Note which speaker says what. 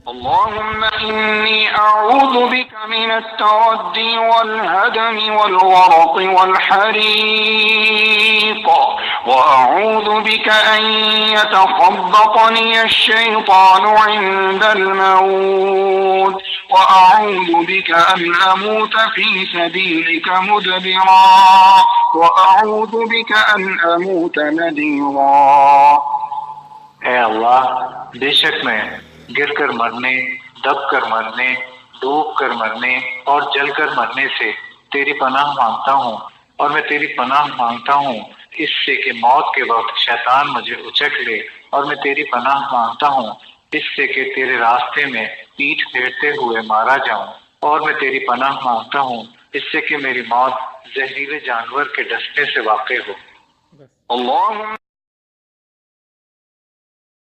Speaker 1: اللهم إني أعوذ بك من التردي والهدم والغرق والحريق، وأعوذ بك أن يتخبطني الشيطان عند الموت، وأعوذ بك أن أموت في سبيلك مدبرا، وأعوذ بك أن أموت نديرا۔
Speaker 2: اے اللہ، بے شک میں گر کر مرنے، دب کر مرنے، ڈوب کر مرنے اور جل کر مرنے سے تیری پناہ مانگتا ہوں، اور میں تیری پناہ مانگتا ہوں اس سے کہ موت کے وقت شیطان مجھے اچک لے، اور میں تیری پناہ مانگتا ہوں اس سے کہ تیرے راستے میں پیٹھ پھیرتے ہوئے مارا جاؤں، اور میں تیری پناہ مانگتا ہوں اس سے کہ میری موت زہریلے جانور کے ڈسنے سے واقع ہو۔
Speaker 1: اللهم